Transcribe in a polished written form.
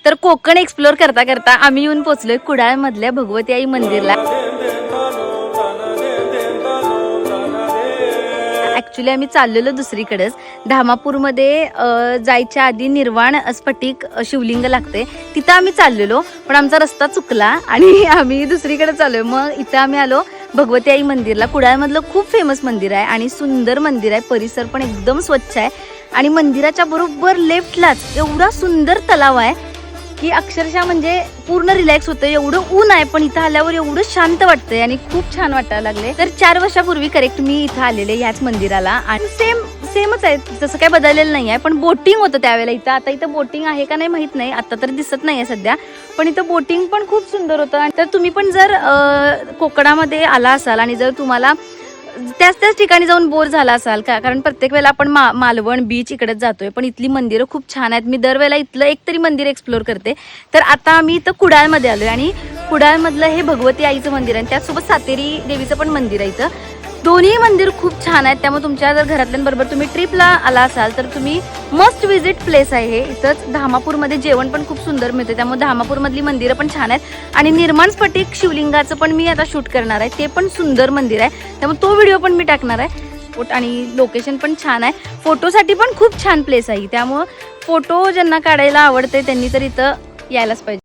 तर कोकण एक्सप्लोर करता करता आम्ही येऊन पोहोचलोय कुडाळ मधल्या भगवती आई मंदिरला। ॲक्च्युली आम्ही चाललेलो दुसरीकडेच, धामापूरमध्ये जायच्या आधी निर्वाण स्फटिक शिवलिंग लागते, तिथं आम्ही चाललेलो, पण आमचा रस्ता चुकला आणि आम्ही दुसरीकडे चाललोय। मग इथं आम्ही आलो भगवती आई मंदिरला। कुडाळमधलं खूप फेमस मंदिर आहे आणि सुंदर मंदिर आहे, परिसर पण एकदम स्वच्छ आहे आणि मंदिराच्या बरोबर लेफ्टलाच एवढा सुंदर तलाव आहे की अक्षरशः म्हणजे पूर्ण रिलॅक्स होतं। एवढं ऊन आहे पण इथं आल्यावर एवढं शांत वाटतंय आणि खूप छान वाटायला लागले। तर 4 वर्षापूर्वी करेक्ट मी इथं आलेले याच मंदिराला आणि सेमच आहे, तसं काय बदललेलं नाही आहे, पण बोटिंग होतं त्यावेळेला इथं। आता इथं बोटिंग आहे का नाही माहित नाही, आता तर दिसत नाही आहे सध्या, पण इथं बोटिंग पण खूप सुंदर होतं। तर तुम्ही पण जर कोकणामध्ये आला असाल आणि जर तुम्हाला त्याच ठिकाणी जाऊन बोर झाला असाल का, कारण प्रत्येक वेळेला आपण मालवण बीच इकडेच जातोय, पण इथली मंदिरं खूप छान आहेत। मी दरवेळेला इथलं एक तरी मंदिर एक्सप्लोर करते। तर आता आम्ही इथं कुडाळमध्ये आलोय आणि कुडाळमधलं हे भगवती आईचं मंदिर आहे, त्याचसोबत सातेरी देवीचं पण मंदिर आहे इथं। दोन्ही मंदिर खूप छान आहेत, त्यामुळे तुमच्या जर घरातल्यांबरोबर तुम्ही ट्रिपला आला असाल तर तुम्ही मस्ट विजिट प्लेस आहे हे। इथंच धामापूरमध्ये जेवण पण खूप सुंदर मिळते, त्यामुळे धामापूरमधली मंदिरं पण छान आहेत आणि निर्माण स्फटिक शिवलिंगाचं पण मी आता शूट करणार आहे, ते पण सुंदर मंदिर आहे, त्यामुळे तो व्हिडिओ पण मी टाकणार आहे। आणि लोकेशन पण छान आहे, फोटोसाठी पण खूप छान प्लेस आहे, त्यामुळे फोटो ज्यांना काढायला आवडते त्यांनी तर इथं यायलाच पाहिजे।